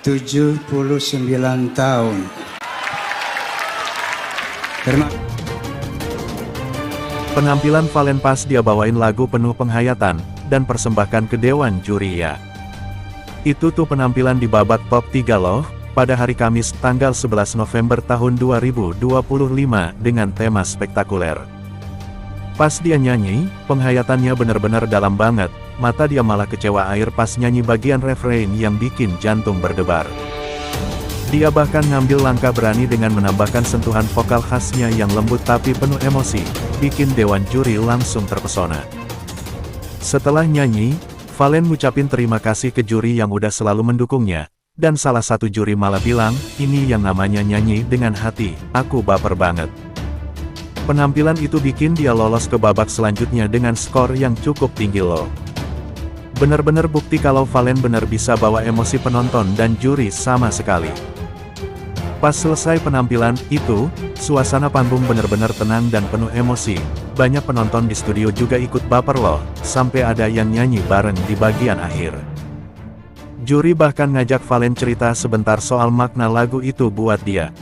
79 tahun. Terima kasih. Penampilan Valen pas dia bawain lagu penuh penghayatan, dan persembahkan ke Dewan Juri ya. Itu tuh penampilan di babak top 3 loh, pada hari Kamis tanggal 11 November tahun 2025 dengan tema spektakuler. Pas dia nyanyi, penghayatannya benar-benar dalam banget, mata dia malah kecewa air pas nyanyi bagian refrain yang bikin jantung berdebar. Dia bahkan ngambil langkah berani dengan menambahkan sentuhan vokal khasnya yang lembut tapi penuh emosi, bikin Dewan Juri langsung terpesona. Setelah nyanyi, Valen ngucapin terima kasih ke juri yang udah selalu mendukungnya, dan salah satu juri malah bilang, ini yang namanya nyanyi dengan hati, aku baper banget. Penampilan itu bikin dia lolos ke babak selanjutnya dengan skor yang cukup tinggi loh. Bener-bener bukti kalau Valen bener bisa bawa emosi penonton dan juri sama sekali. Pas selesai penampilan itu, suasana panggung bener-bener tenang dan penuh emosi. Banyak penonton di studio juga ikut baper loh, sampai ada yang nyanyi bareng di bagian akhir. Juri bahkan ngajak Valen cerita sebentar soal makna lagu itu buat dia.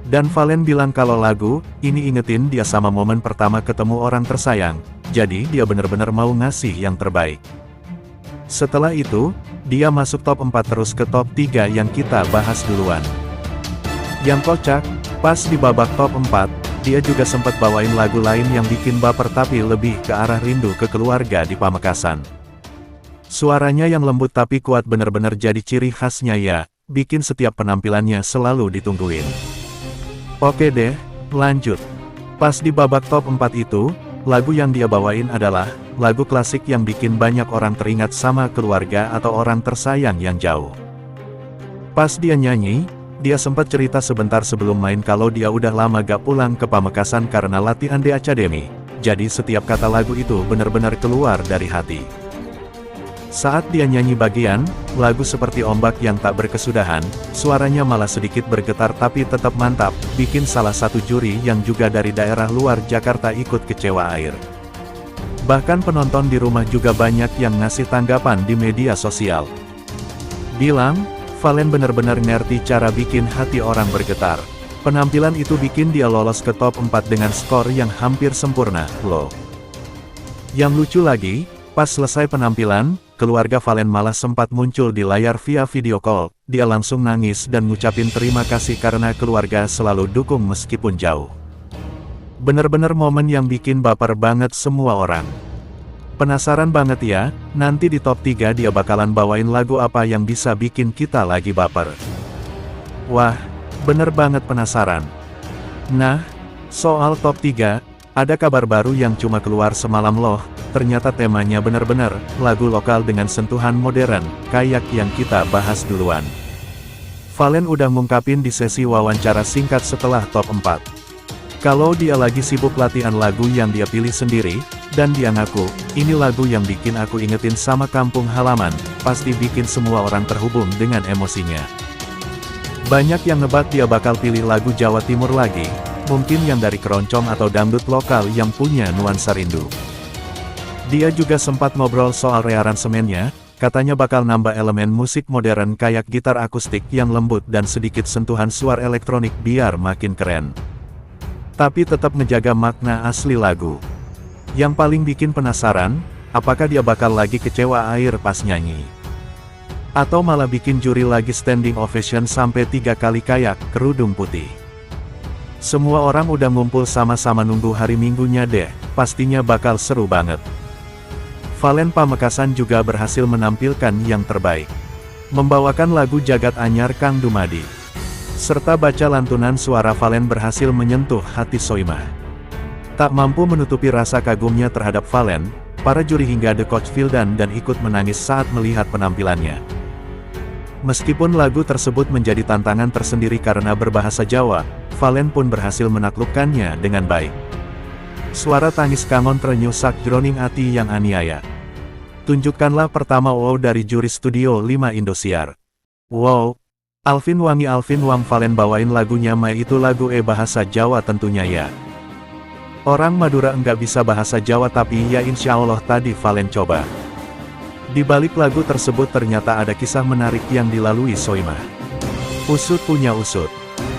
Dan Valen bilang kalau lagu ini ingetin dia sama momen pertama ketemu orang tersayang, jadi dia bener-bener mau ngasih yang terbaik. Setelah itu, dia masuk top 4 terus ke top 3 yang kita bahas duluan. Yang kocak, pas di babak top 4, dia juga sempat bawain lagu lain yang bikin baper tapi lebih ke arah rindu ke keluarga di Pamekasan. Suaranya yang lembut tapi kuat bener-bener jadi ciri khasnya ya, bikin setiap penampilannya selalu ditungguin. Oke deh, lanjut. Pas di babak top 4 itu, lagu yang dia bawain adalah lagu klasik yang bikin banyak orang teringat sama keluarga atau orang tersayang yang jauh. Pas dia nyanyi, dia sempat cerita sebentar sebelum main kalau dia udah lama gak pulang ke Pamekasan karena latihan di Academy, jadi setiap kata lagu itu benar-benar keluar dari hati. Saat dia nyanyi bagian lagu seperti ombak yang tak berkesudahan, suaranya malah sedikit bergetar tapi tetap mantap, bikin salah satu juri yang juga dari daerah luar Jakarta ikut kecewa air. Bahkan penonton di rumah juga banyak yang ngasih tanggapan di media sosial. Bilang, Valen benar-benar ngerti cara bikin hati orang bergetar. Penampilan itu bikin dia lolos ke top 4 dengan skor yang hampir sempurna, loh. Yang lucu lagi, pas selesai penampilan, keluarga Valen malah sempat muncul di layar via video call. Dia langsung nangis dan ngucapin terima kasih karena keluarga selalu dukung meskipun jauh. Bener-bener momen yang bikin baper banget semua orang. Penasaran banget ya, nanti di top 3 dia bakalan bawain lagu apa yang bisa bikin kita lagi baper. Wah, bener banget penasaran. Nah, soal top 3, ada kabar baru yang cuma keluar semalam loh, ternyata temanya bener-bener lagu lokal dengan sentuhan modern, kayak yang kita bahas duluan. Valen udah ngungkapin di sesi wawancara singkat setelah top 4. Kalau dia lagi sibuk latihan lagu yang dia pilih sendiri, dan dia ngaku, ini lagu yang bikin aku ingetin sama kampung halaman, pasti bikin semua orang terhubung dengan emosinya. Banyak yang nebak dia bakal pilih lagu Jawa Timur lagi, mungkin yang dari keroncong atau dangdut lokal yang punya nuansa rindu. Dia juga sempat ngobrol soal rearansemennya, katanya bakal nambah elemen musik modern kayak gitar akustik yang lembut dan sedikit sentuhan suara elektronik biar makin keren. Tapi tetap ngejaga makna asli lagu. Yang paling bikin penasaran, apakah dia bakal lagi kecewa air pas nyanyi? Atau malah bikin juri lagi standing ovation sampai 3 kali kayak kerudung putih? Semua orang udah ngumpul sama-sama nunggu hari Minggunya deh, pastinya bakal seru banget. Valen Pamekasan juga berhasil menampilkan yang terbaik. Membawakan lagu Jagat Anyar Kang Dumadi. Serta baca lantunan suara Valen berhasil menyentuh hati Soimah. Tak mampu menutupi rasa kagumnya terhadap Valen, para juri hingga The Coach Vildan dan ikut menangis saat melihat penampilannya. Meskipun lagu tersebut menjadi tantangan tersendiri karena berbahasa Jawa, Valen pun berhasil menaklukkannya dengan baik. Suara tangis kangon terenyuh sak jroning ati yang aniaya. Tunjukkanlah pertama wow dari juri Studio 5 Indosiar. Wow, Alvin Wang Valen bawain lagunya Mai itu lagu bahasa Jawa tentunya ya. Orang Madura enggak bisa bahasa Jawa tapi ya insya Allah tadi Valen coba. Di balik lagu tersebut ternyata ada kisah menarik yang dilalui Soimah. Usut punya usut.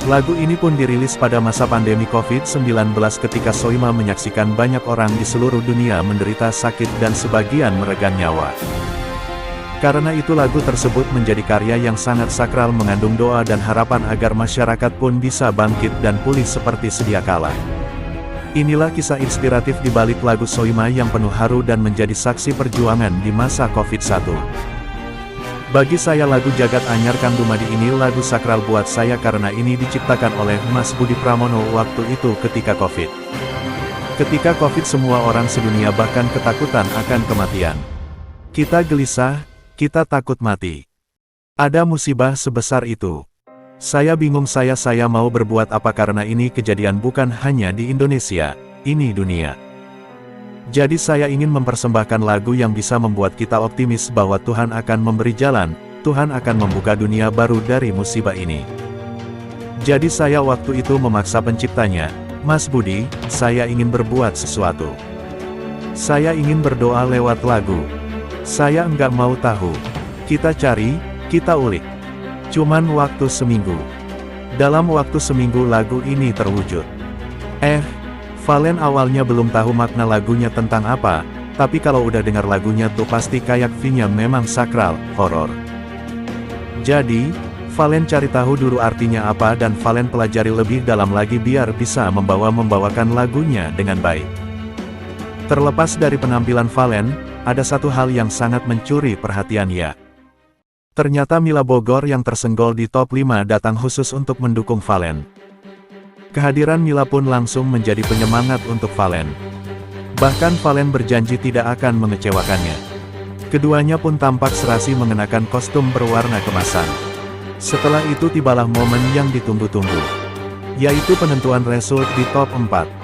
Lagu ini pun dirilis pada masa pandemi COVID-19 ketika Soimah menyaksikan banyak orang di seluruh dunia menderita sakit dan sebagian meregang nyawa. Karena itu lagu tersebut menjadi karya yang sangat sakral mengandung doa dan harapan agar masyarakat pun bisa bangkit dan pulih seperti sedia kala. Inilah kisah inspiratif di balik lagu Soimah yang penuh haru dan menjadi saksi perjuangan di masa COVID-19. Bagi saya lagu Jagat Anyar Kang Dumadi ini lagu sakral buat saya karena ini diciptakan oleh Mas Budi Pramono waktu itu ketika COVID. Ketika COVID semua orang sedunia bahkan ketakutan akan kematian. Kita gelisah, kita takut mati. Ada musibah sebesar itu. Saya bingung saya mau berbuat apa karena ini kejadian bukan hanya di Indonesia, ini dunia. Jadi saya ingin mempersembahkan lagu yang bisa membuat kita optimis bahwa Tuhan akan memberi jalan, Tuhan akan membuka dunia baru dari musibah ini. Jadi saya waktu itu memaksa penciptanya, Mas Budi, saya ingin berbuat sesuatu. Saya ingin berdoa lewat lagu. Saya enggak mau tahu. Kita cari, kita ulik. Cuman waktu seminggu. Dalam waktu seminggu lagu ini terwujud. Valen awalnya belum tahu makna lagunya tentang apa, tapi kalau udah dengar lagunya tuh pasti kayak V-nya memang sakral, horor. Jadi, Valen cari tahu dulu artinya apa dan Valen pelajari lebih dalam lagi biar bisa membawakan lagunya dengan baik. Terlepas dari penampilan Valen, ada satu hal yang sangat mencuri perhatian ya. Ternyata Mila Bogor yang tersenggol di top 5 datang khusus untuk mendukung Valen. Kehadiran Mila pun langsung menjadi penyemangat untuk Valen. Bahkan Valen berjanji tidak akan mengecewakannya. Keduanya pun tampak serasi mengenakan kostum berwarna kemasan. Setelah itu tibalah momen yang ditunggu-tunggu, yaitu penentuan result di top 4.